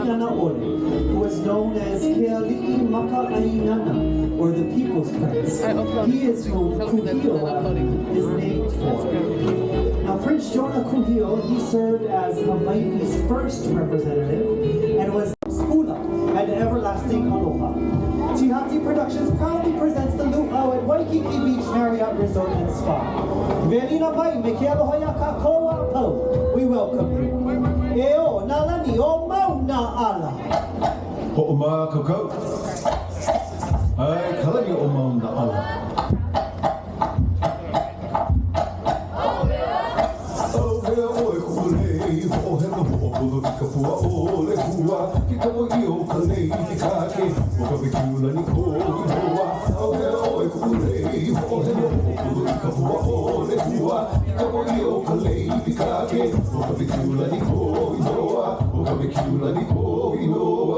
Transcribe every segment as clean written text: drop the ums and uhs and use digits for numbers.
who was known as Keali'i Maka'ainana, or the People's Prince. He is who Kuhio is named for. Now, Prince Jonah Kuhio, he served as Hawaii's first representative and was hula and everlasting aloha. Tihati Productions proudly presents the Luau at Waikiki Beach Marriott Resort and Spa. Velina mai me ke aloha ya ka koa pau. We welcome you. E o na lani o mauna ala. Ho'o ma kakau. Ai kalani o mauna ala. Kapua o le hua, ki ka mo i o ka nei ki ka ke, o ka wikiula ni ko i hoa, au hea o e kulei, o he no o ki kapua o le hua, ki ka mo i o ka nei ki ka ke, o ka wikiula ni ko i hoa, o ka wikiula ni ko i hoa,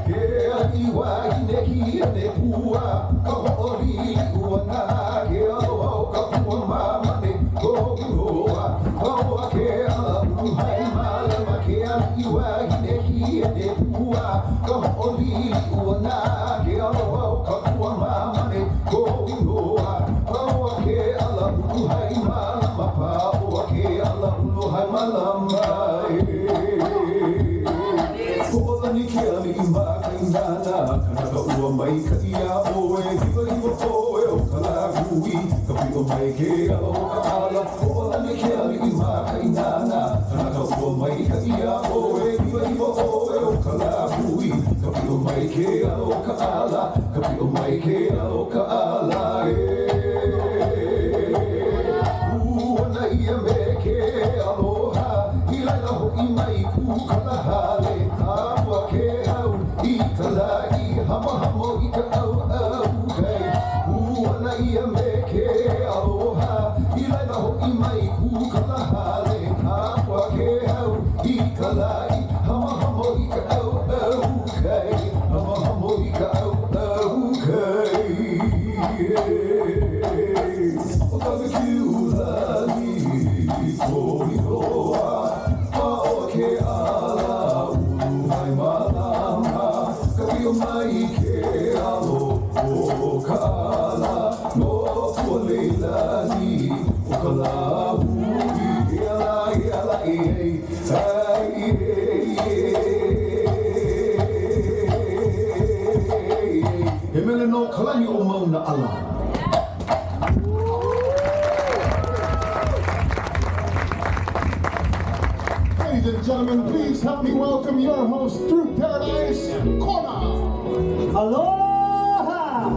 ke a iwa I neki a ne pua, ka ho'ori ua na, ke aloha o ka pua mama ne ko i hoa, Oa ke ala uhai malama ke ala iwa hineki e ne pua Ka ho'oli ua nā ke aloha o ka pua mamane ko inoa Oa ke ala uhai malama pa Oa ke ala uhai malama Ko'ola ni ke ali I makainana Kanaka ua mai ka ia oe Hiwa hiwa oe o ka lagui Ka pio mai ke aloha ka ala Ko'ola ni ke ali I makainana Kanaka ua mai ka ia oe Hiwa hiwa oe o ka lagui Ka pio mai ke aloha ka ala Ka pio mai ke aloha ka ala Ua na ia me ke aloha I laila ho'i mai ku kalahale Apua ke au I ka lai Hama hamo I ka au au kei Ua na ia me ke aloha I laila ho'i mai ku kalahale Apua ke au I ka lai Hama hamo I ka au au kei Hama hamo I ka au au kei O ka wikiula ni ko I roa Ma'o ke ala uhai malama Ka pio mai ke alo o ka ala No kua leila ni o ka lahui E ala e He mele no kalani o mauna ala Ladies and gentlemen, please help me welcome your host through paradise, Kona. Aloha!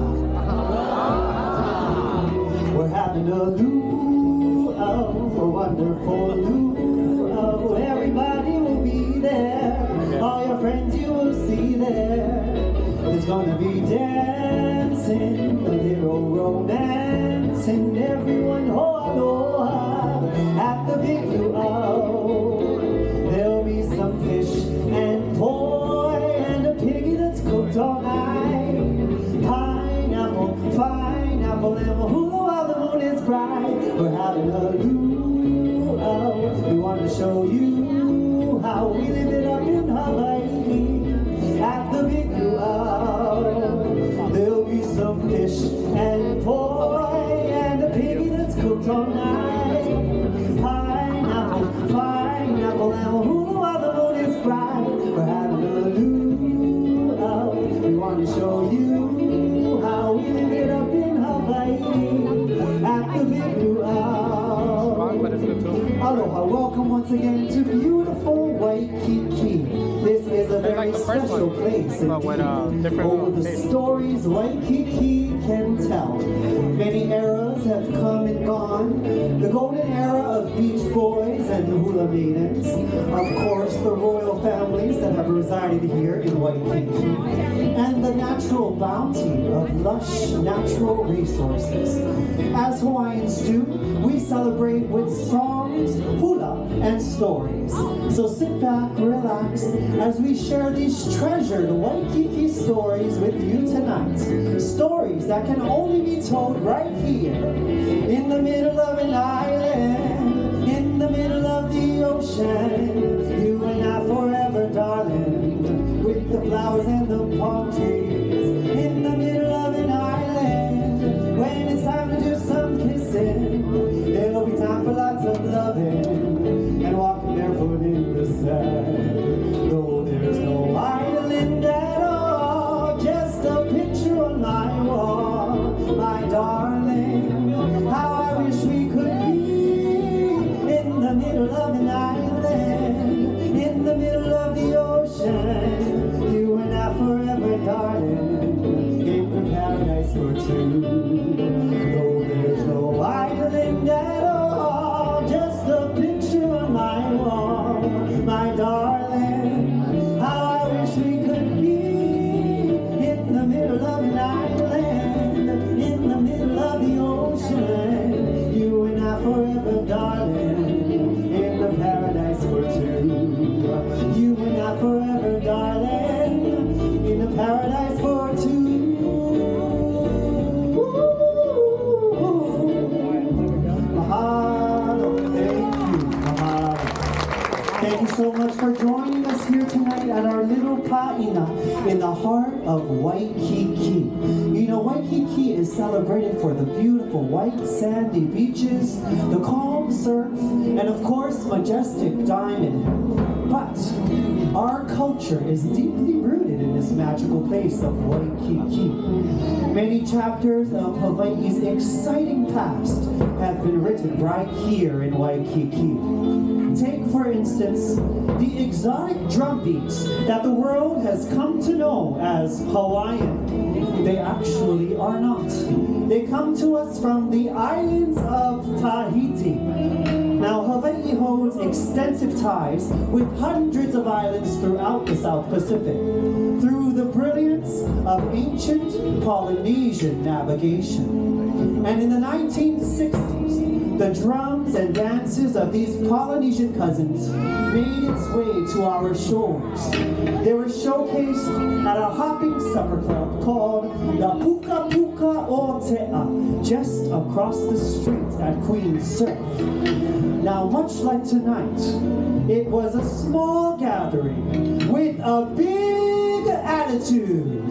We're having a luau, a wonderful luau. Everybody will be there. All your friends you will see there. It's gonna be dancing, a little romance, and everyone ho aloha at the big luau. There'll be some fish and poi and a piggy that's cooked all night. Pineapple, pineapple, and a hula while the moon is bright. We're having a luau. We want to show you how we live it up in Hawaii at the big luau. There'll be some fish and poi and a piggy that's cooked all night. Pineapple, pineapple, and a hula while the moon is bright. We're having a luau. We want to show you how we live it up in Hawaii at the big luau. Aloha, welcome once again to beautiful Waikiki. This is a very special place indeed. Over the stories Waikiki can tell. Many eras have come and gone. The golden era of beach boys and hula maidens. Of course, the royal families that have resided here in Waikiki. And the natural bounty of lush natural resources. As Hawaiians do, we celebrate with songs, hula, and stories. So sit back, relax, as we share these treasured Waikiki stories with you tonight. Stories that can only be told right here, in the middle of an island, in the middle of of the ocean, you and I forever, darling, with the flowers and the palm trees, in the middle of an island. When it's time to do some kissing, there'll be time for lots of loving and walking barefoot in the sand. Though there's no island at all, just a picture on my wall, my darling, how I wish we could be in the middle of an island, in the middle of the ocean, you and I forever, darling, in the paradise for two. Though there's no island at all, just a picture on my wall, my darling, how I wish we could be in the middle of an island, in the middle of the ocean, you and I forever, darling, in the paradise for two. You and I forever, darling, in the paradise for two. Mahalo, thank you, mahalo. Thank you so much for joining us here tonight at our little pa'ina in the heart of Waikiki. You know, Waikiki is celebrated for the beautiful white sandy beaches, the calm surf, and of course, majestic diamond head. But our culture is deeply rooted in this magical place of Waikiki. Many chapters of Hawaii's exciting past have been written right here in Waikiki. Take, for instance, the exotic drum beats that the world has come to know as Hawaiian. They actually are not. They come to us from the islands of Tahiti. Now, Hawaii holds extensive ties with hundreds of islands throughout the South Pacific through the brilliance of ancient Polynesian navigation. And in the 1960s, the drums and dances of these Polynesian cousins made its way to our shores. They were showcased at a hopping supper club called the Puka Puka o Te'a, just across the street at Queen's Surf. Now, much like tonight, it was a small gathering with a big attitude.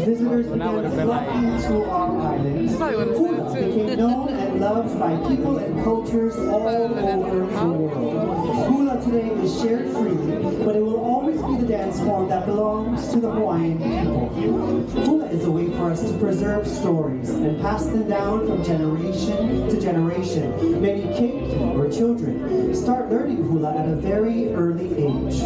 visitors began flocking to our islands, hula became known and loved by people and cultures all over the world. Hula today is shared freely, but it will always be the dance form that belongs to the Hawaiian people. Hula is a way for us to preserve stories and pass them down from generation to generation. Many keiki, or children, start learning hula at a very early age.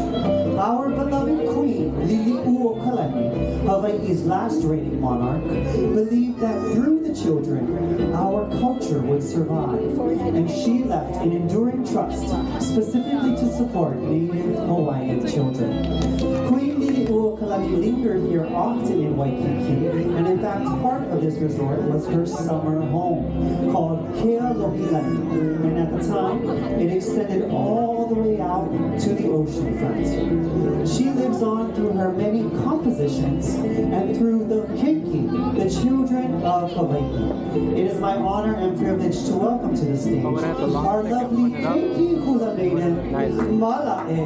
Our beloved queen, Liliuokalani, Hawaii's last reigning monarch, believed that through the children, our culture would survive, and she left an enduring trust specifically to support native Hawaiian children. Queen Liliuokalani lingered here often in Waikiki, and in fact part of this resort was her summer home, called Kealohilani, and at the time, it extended all the way out to the ocean front. She lives on through her many compositions and through the keiki, the children of Hawaii. It is my honor and privilege to welcome to the stage our lovely keiki hula maiden, Mala'e.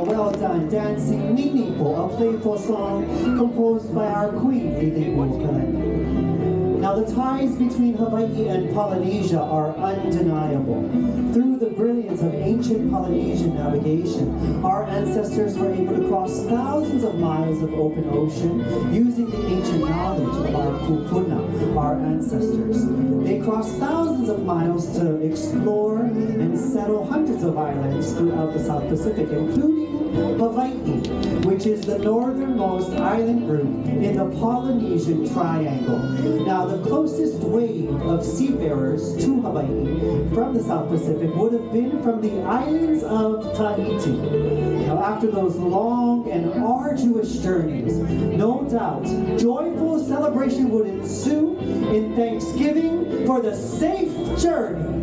Well done, dancing Ninipo, a playful song composed by our queen, Liliuokalani. Now the ties between Hawaii and Polynesia are undeniable. Through the brilliance of ancient Polynesian navigation, our ancestors were able to cross thousands of miles of open ocean using the ancient knowledge of our kupuna, our ancestors. They crossed thousands of miles to explore and settle hundreds of islands throughout the South Pacific, including Hawaii, which is the northernmost island group in the Polynesian Triangle. Now, the closest wave of seafarers to Hawaii from the South Pacific would have been from the islands of Tahiti. Now, after those long and arduous journeys, no doubt, joyful celebration would ensue in thanksgiving for the safe journey.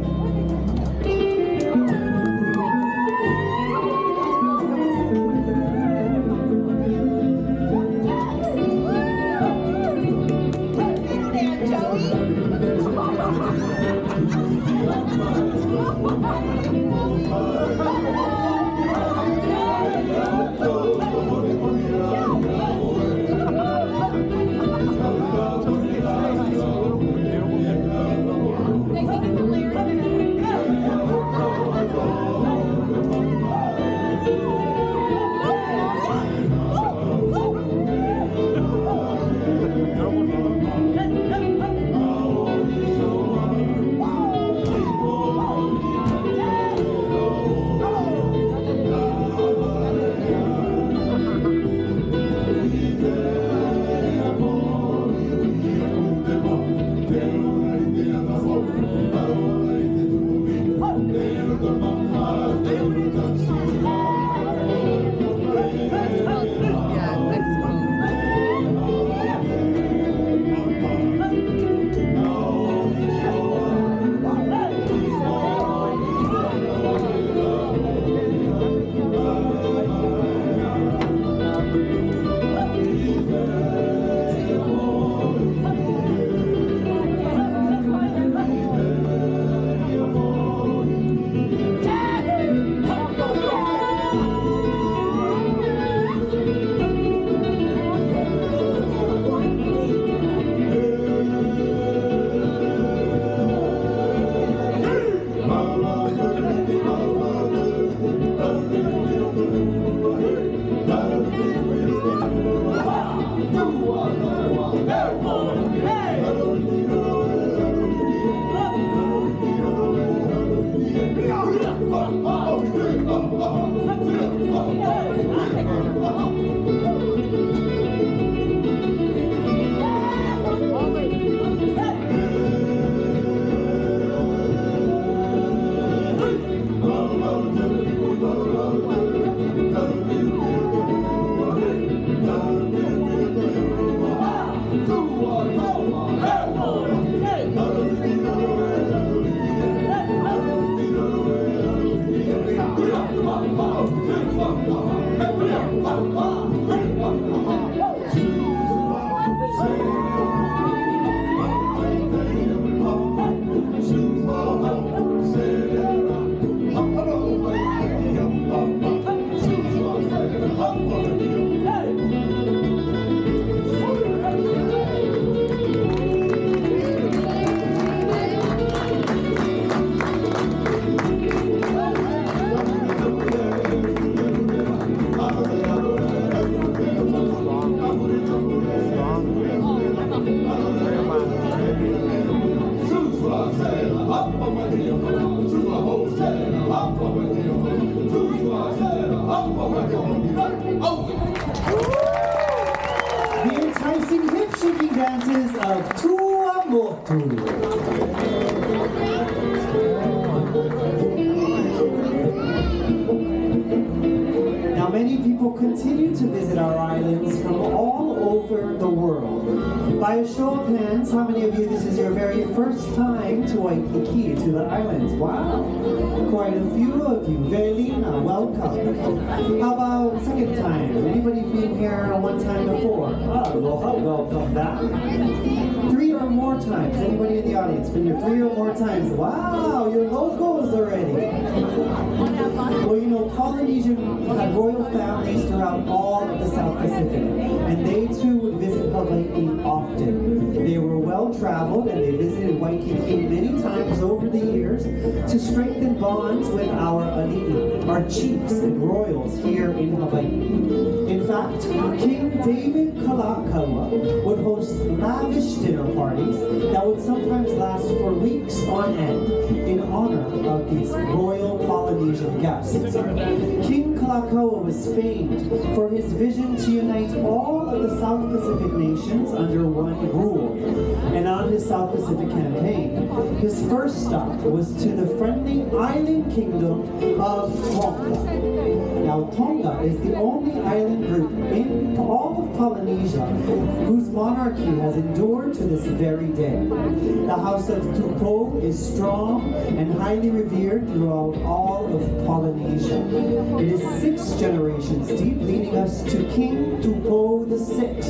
The enticing hip-shaking dances of Tuamotu. Now, many people continue to visit our islands from all over the world. By a show of hands, how many of you, this is your very first time to Waikiki, to the islands? Wow, quite a few of you. Velina, welcome. How about second time? Anybody been here one time before? Oh, well, welcome back. 3 or more times. Anybody in the audience been here 3 or more times? Wow, you're locals already. Well, you know, Polynesian had royal families throughout all of the South Pacific, and they too would visit Hawaii often. They were well traveled and they visited Waikiki many times over the years to strengthen bonds with our ali'i, our chiefs and royals here in Hawaii. In fact, King David Kalakaua would host lavish dinner parties that would sometimes last for weeks on end in honor of these royal Polynesian guests. King Kalakaua was famed for his vision to unite all of the South Pacific nations under one rule. And on his South Pacific campaign, his first stop was to the friendly island kingdom of Tonga. Now, Tonga is the only island group in all of Polynesia whose monarchy has endured to this very day. The House of Tupou is strong and highly revered throughout all of Polynesia. It is 6 generations deep, leading us to King Tupou VI,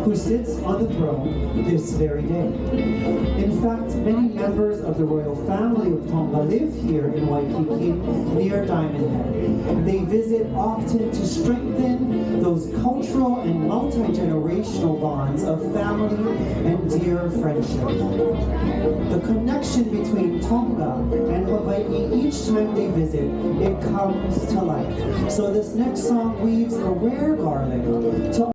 who sits on the throne this very day. In fact, many members of the royal family of Tonga live here in Waikiki near Diamond Head. They visit often to strengthen those cultural and multi-generational bonds of family and dear friendship. The connection between Tonga and Hawaii, each time they visit, it comes to life. So this next song weaves a rare garland to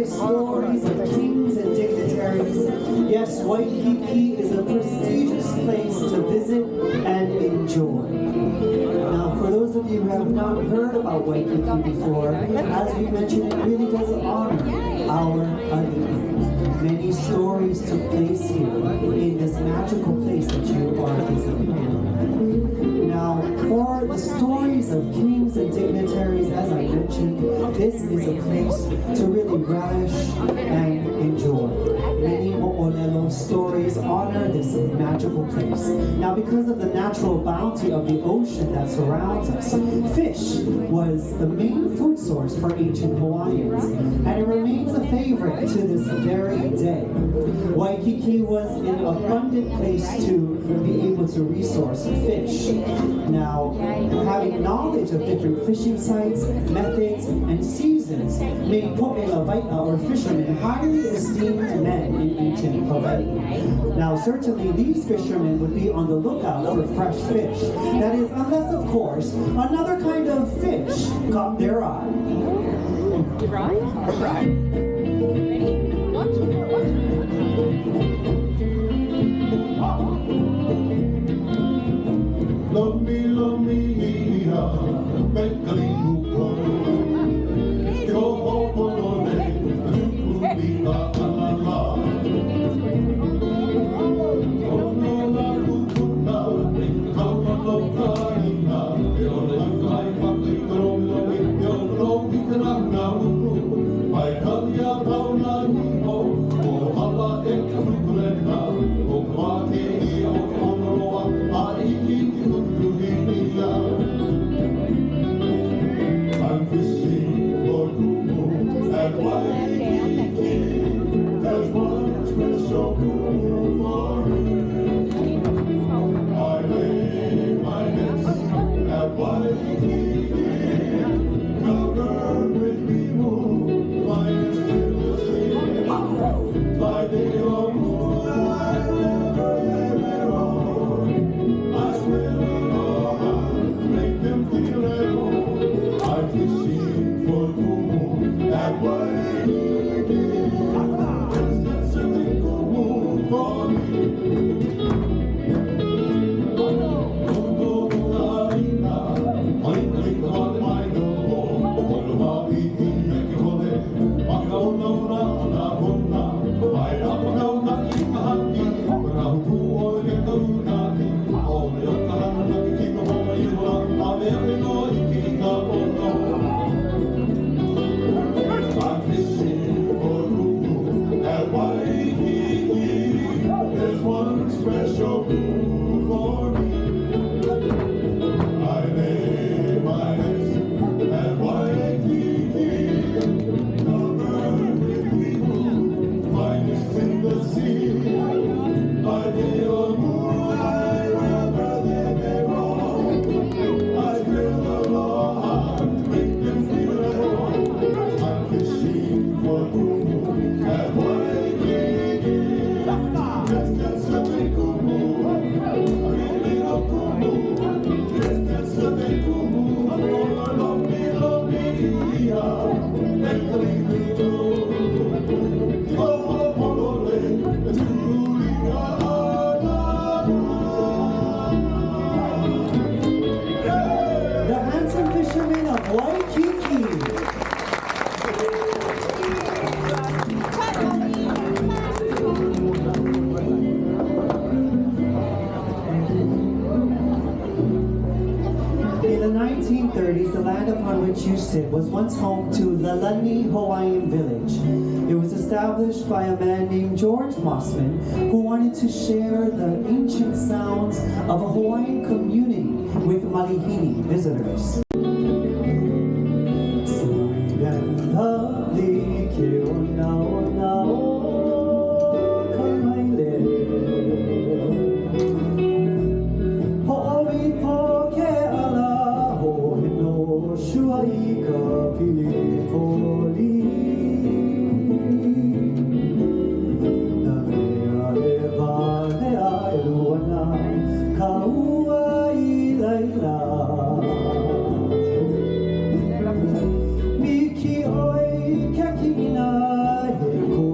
Stories of kings and dignitaries. Yes, Waikiki is a prestigious place to visit and enjoy. Now, for those of you who have not heard about Waikiki before, as we mentioned, it really does honor our ali'i. Many stories took place here in this magical place that you are visiting. Now, for the stories of kings and dignitaries, as I mentioned, this is a place to really relish and enjoy. Many mo'olelo stories honor this magical place. Now, because of the natural bounty of the ocean that surrounds us, fish was the main food source for ancient Hawaiians, and it remains a favorite to this very day. Waikiki was an abundant place to be able to resource fish. Now, having knowledge of different fishing sites, methods, and seasons made po'ela vaita, or fishermen, highly esteemed men in ancient Hawaii. Now, certainly these fishermen would be on the lookout for fresh fish. That is, unless, of course, another kind of fish caught their eye. Right? Ready? Watch. Love me, make a little call. Yo ho ho le, be la la la. Oh no la luna, kama lo kaina. Yo le kai pati kronga, yo lo kikana na unu. Mai kalia kauna ni ho, o hala e kukurena. O kwake i o konoa, a iki I'm fishing for kumu at Waikiki. There's one special kumu for me. I lay my nest at Waikiki, covered with rimu, finest in the sea. By day or moon, I never roam. I swim aloha, make them feel at home. I'm fishing for kumu at Waikiki. There's something kumu for me. There's one special moon for me. I lay my nest at Waikiki, covered with people, finest in the sea. By day or moon, I rather than they roam. I feel aloha, make them feel at home. I'm fishing for kumu at Waikiki. The handsome fishermen of Waikiki. In the 1930s, the land upon which you sit was once home to Lalani Hawaiian Village. It was established established by a man named George Mossman, who wanted to share the ancient sounds of a Hawaiian community with Malihini visitors. Sweet and lovely, ke o na o ka maile. Ho'i po ke ala ho'i no shua I ka pili poli. Na mea e vale a e luana ka ua I laila. Miki oi ke kina he ku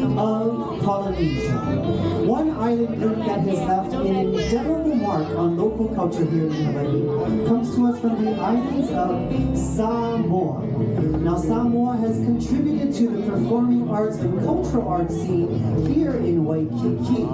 of Polynesia. One island group that has left an indelible mark on local culture here in Hawaii comes to us from the islands of Samoa. Now, Samoa has contributed to the performing arts and cultural arts scene here in Waikiki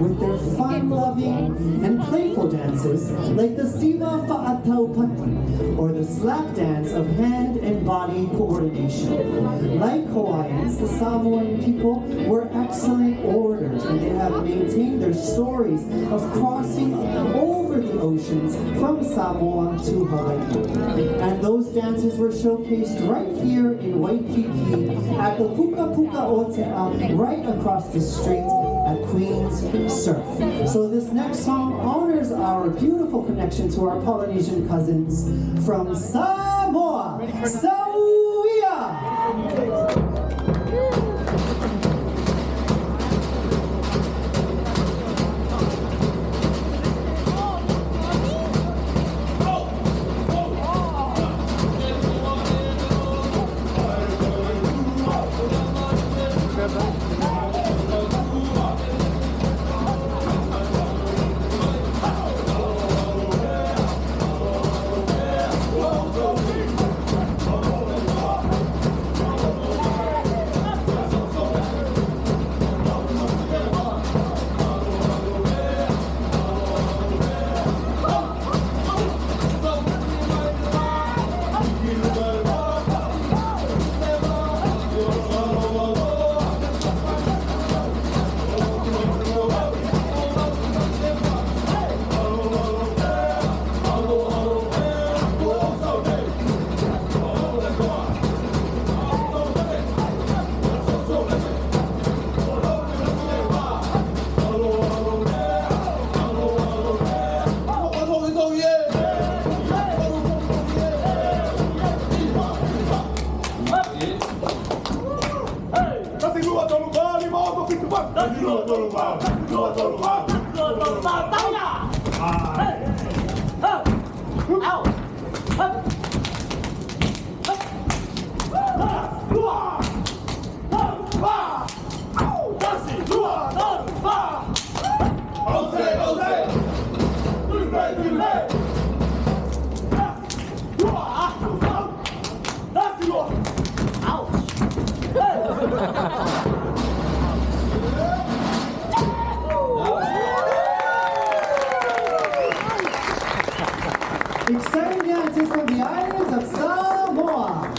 with their fun-loving and playful dances like the Siva Fa'ataupati, or the slap dance of hand and body coordination. Like Hawaiians, the Samoan people were excellent orators, and they have maintained their stories of crossing over the oceans from Samoa to Hawaii. And those dances were showcased right here in Waikiki at the Puka Puka Otea, right across the street at Queen's Surf. So this next song honors our beautiful connection to our Polynesian cousins from Samoa. Sauia! Exciting dances from the islands of Samoa.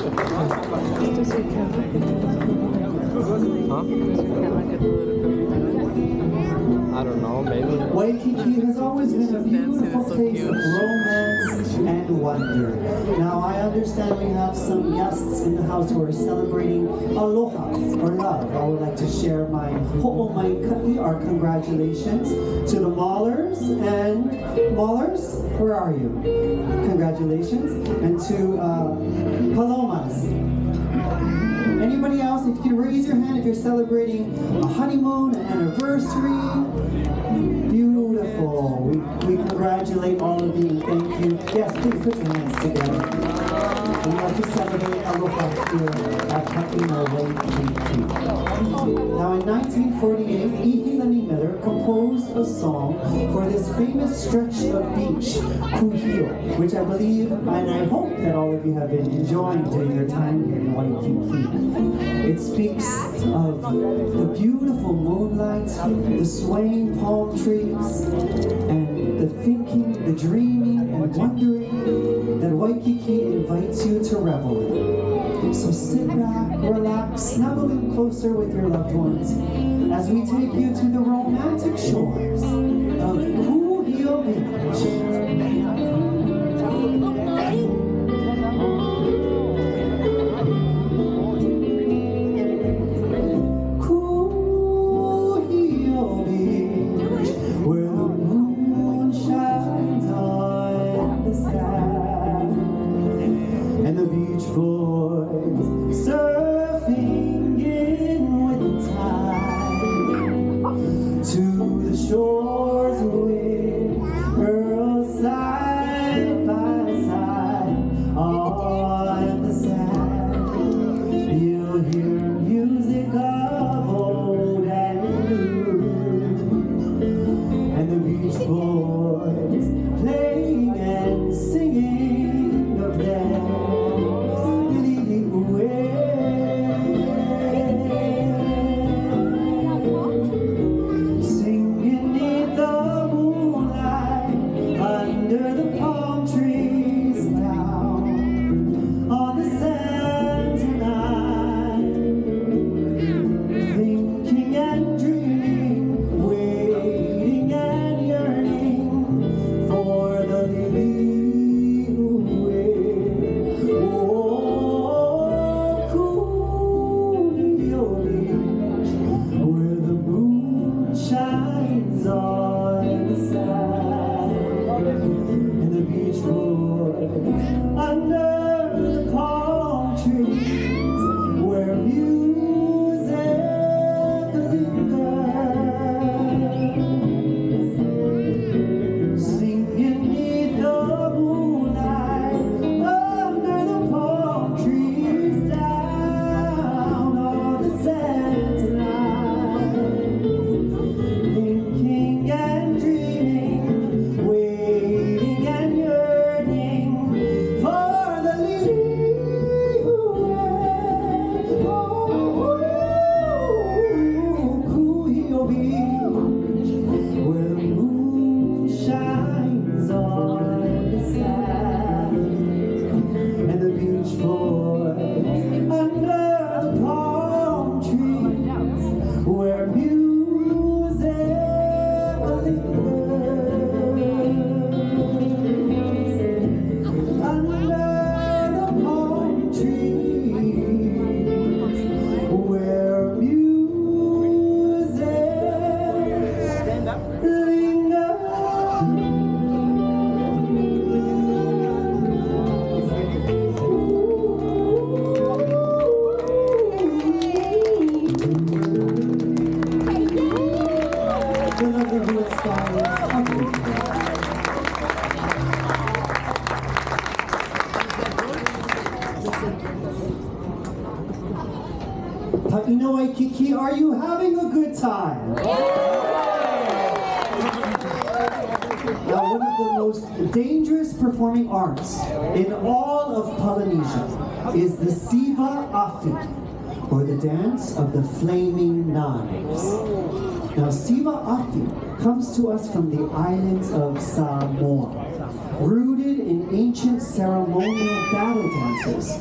I don't know, maybe. Waikiki has always been a beautiful place of romance and wonder. Now, I understand we have some guests in the house who are celebrating aloha, or love. I would like to share my ho'omaikai, our congratulations to the Maulers. And Maulers, where are you? Congratulations. And to Palomas. Anybody else, if you can raise your hand if you're celebrating a honeymoon, an anniversary. Beautiful. We congratulate all of you. Thank you. Yes, please put your hands together. We like to celebrate aloha here at Haina, Waikiki. Now, in 1948, Ihilani Miller composed a song for this famous stretch of beach, Kuhio, which I believe and I hope that all of you have been enjoying during your time here in Waikiki. It speaks of the beautiful moonlight, the swaying palm trees, and the thinking, the dreaming, and wondering that Waikiki invites you to revel in. So sit back, relax, snuggle in closer with your loved ones as we take you to the romantic shores of Kuhio Beach. Shores with girls side Singing in the moonlight under the palm trees down on the sand tonight, thinking and dreaming, waiting and yearning for the lily who he'll be, where the moon shines on the sand, and the beach boys under the palm trees, where music lingers. Under the palm trees, where music Ta'ina Waikiki, are you having a good time? Now, one of the most dangerous performing arts in all of Polynesia is the Siva Afi, or the dance of the flaming knives. Now, Siva Afi comes to us from the islands of Samoa. Rooted in ancient ceremonial battle dances,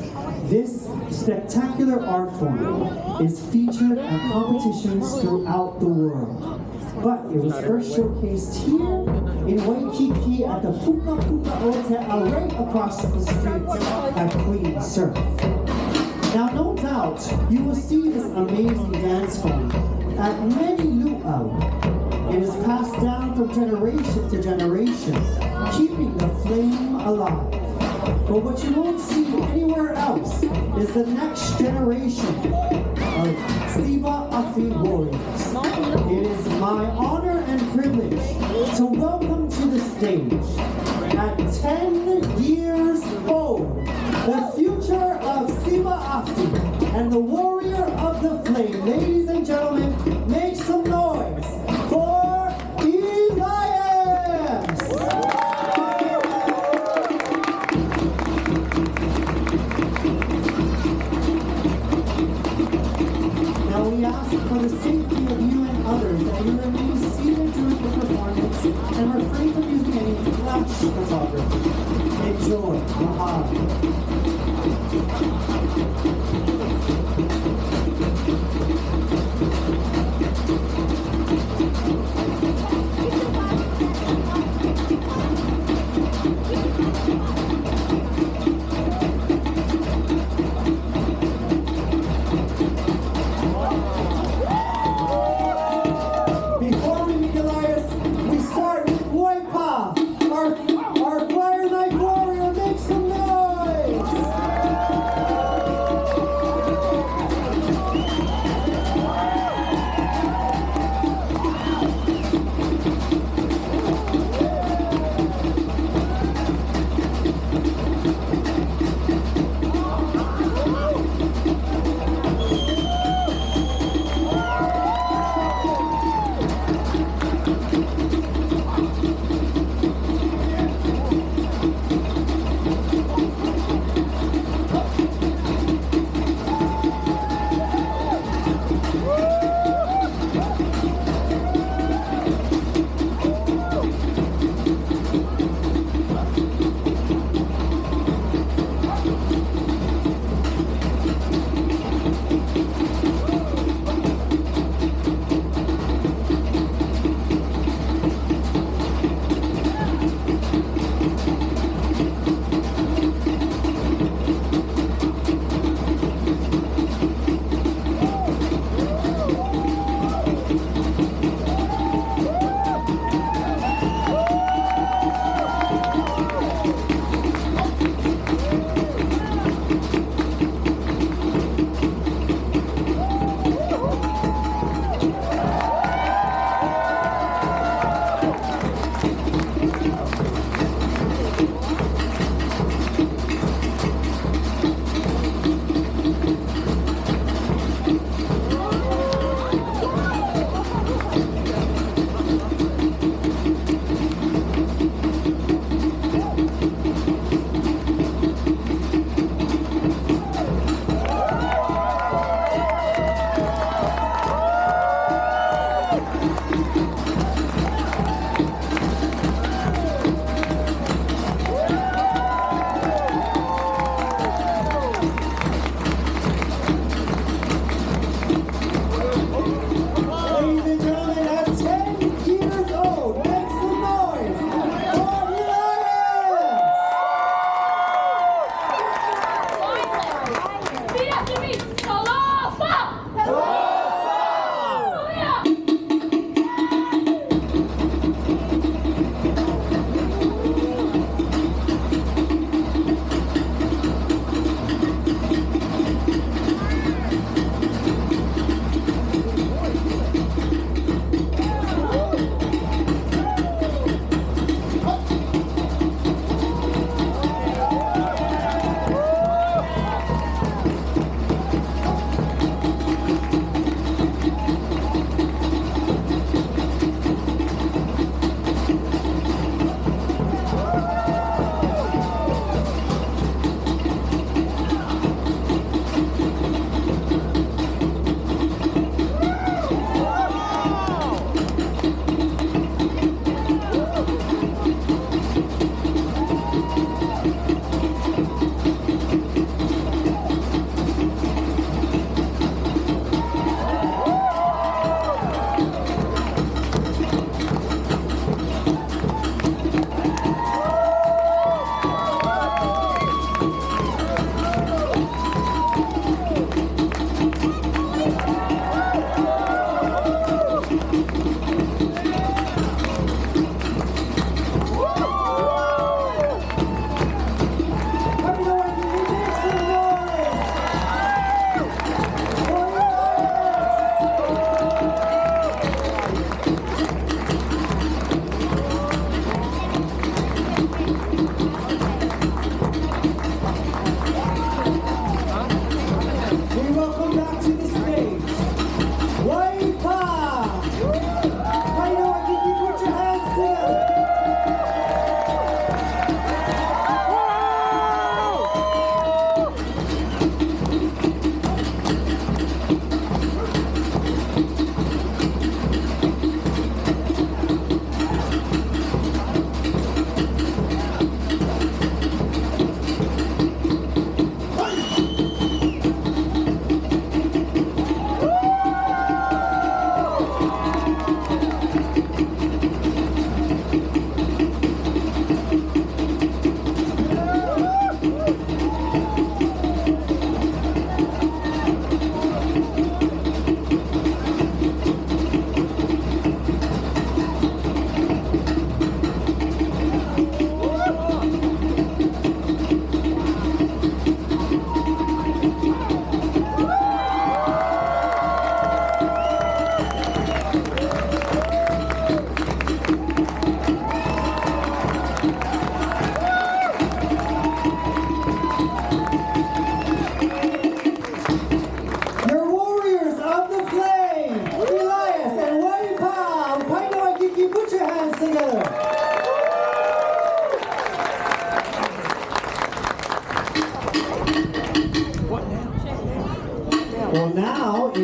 this spectacular art form is featured at competitions throughout the world. But it was first showcased here in Waikiki at the Puka Puka Hotel right across the street at Queen Surf. Now, no doubt, you will see this amazing dance form at many luau. It is passed down from generation to generation, keeping the flame alive. But what you won't see anywhere else is the next generation of Siva Afi warriors. It is my honor and privilege to welcome to the stage, at 10 years old, the future of Siva Afi and the warrior of the flame. Ladies and gentlemen, make some noise for Elias! Now we ask for the safety of you and others that you remain seated during the performance and refrain from using any flash photography. Enjoy. Mahalo. Before we meet Elias, we start with Waipa, our choir night warrior. Make some noise!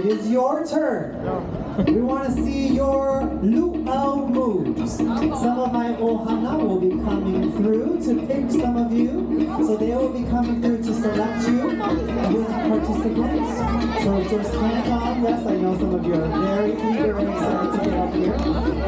is your turn. We want to see your luau moves. Some of my ohana will be coming through to pick some of you. So they will be coming through to select you with participants. So just hang on. Yes, I know some of you are very eager and excited to get up here.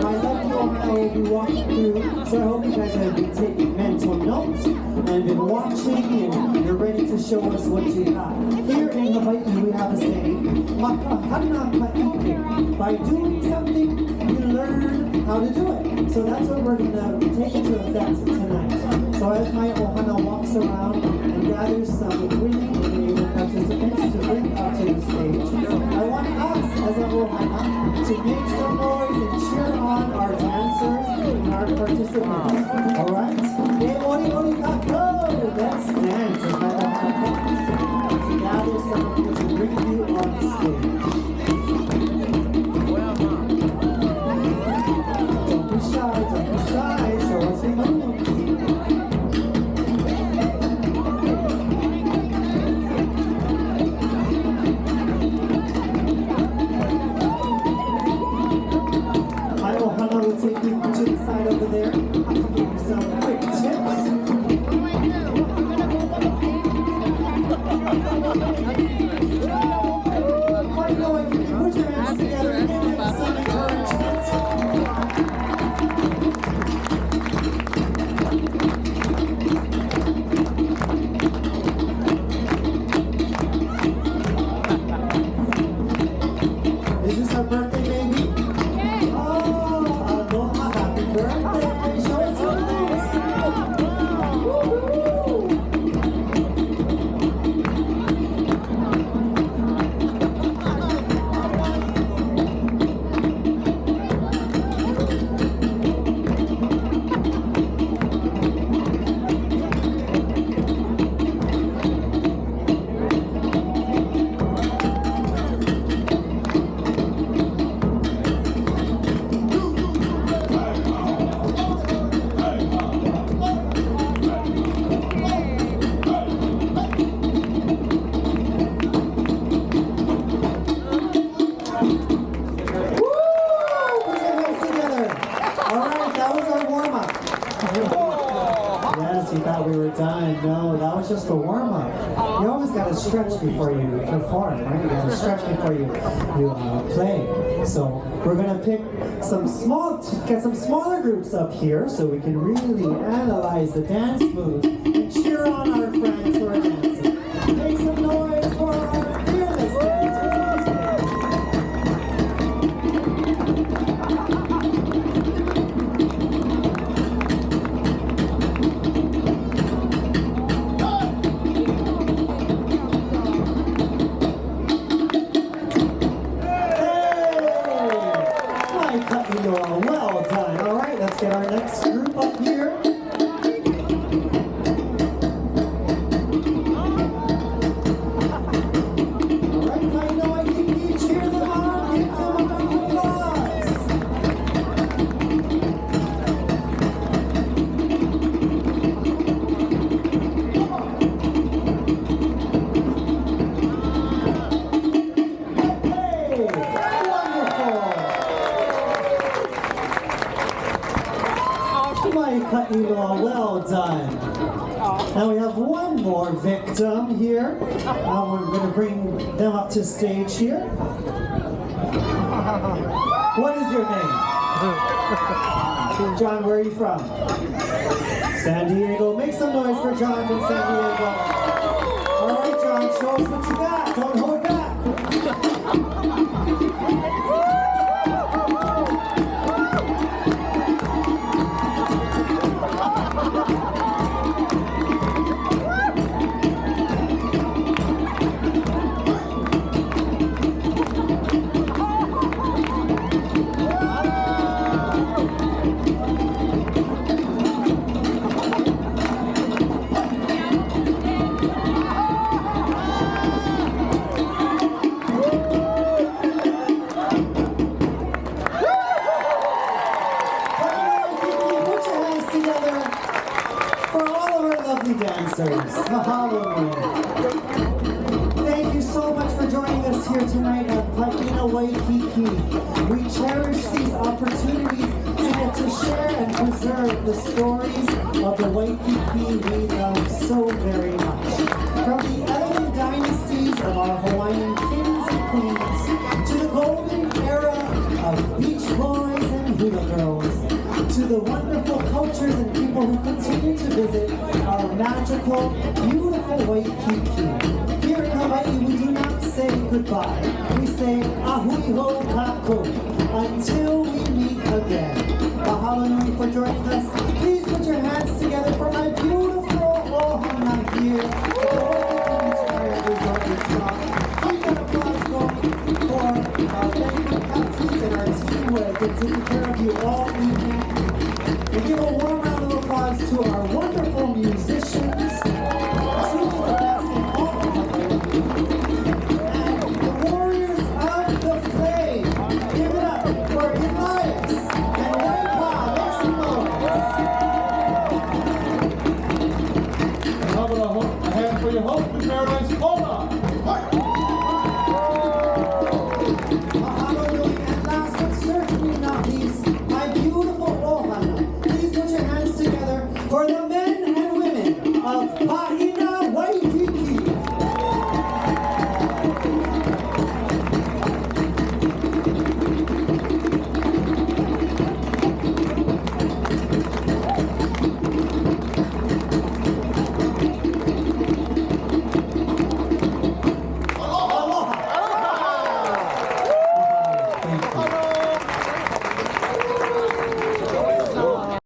My lovely ohana will be walking through. So I hope you guys have been taking mental notes and been watching and you're ready to show us what you got. Here in Hawaii we have a saying, makahana ka'ike. By doing something, you learn how to do it. So that's what we're going to take into effect tonight. So as my ohana walks around and gathers some willing and able participants to bring up to the stage, I want us as a ohana to make some noise and cheer on our dancers and our participants. Alright? Let's dance as my ohana comes to gather some of you to bring you on stage. Don't be shy, show us your moves. My ohana will take you to the side over there to give you some quick tips. Quite know if you can put your hands together and give them some encouragement. Is this her birthday, baby? Oh, aloha, happy birthday! Show us your moves! Woo-hoo! Yes, you thought we were done. No, that was just a warm-up. You always got to stretch before you perform, right? You got to stretch before you play. So we're going to pick get some smaller groups up here so we can really analyze the dance moves and cheer on our friends who are dancing. Make some noise for our fearless dancers on stage. Well done. All right, let's get our next group up here. All right, Waikiki, cheer them on, give them a round of applause. Hey, wonderful. Well done. Now we have one more victim here. Now we're going to bring them up to stage here. What is your name? John, where are you from? San Diego. Make some noise for John from San Diego. All right, John, show us what you got. Don't hold back. Mahalo. Thank you so much for joining us here tonight at Waikiki. We cherish these opportunities to get to share and preserve the stories of the Waikiki we love so very much. From the elegant dynasties of our Hawaiian kings and queens, to the golden era of beach boys and hula girls, to the wonderful cultures and people who continue to visit our magical, beautiful Waikiki. Here in Hawaii, we do not say goodbye. We say ahui ho kako until we meet again. Mahalo nui for joining us. Please put your hands together for my beautiful ohana here at the Waikiki Beach Marriott Resort. Keep that applause going for our favorite captains and our team who have been taking care of you all evening. And give a warm round of applause to our wonderful musicians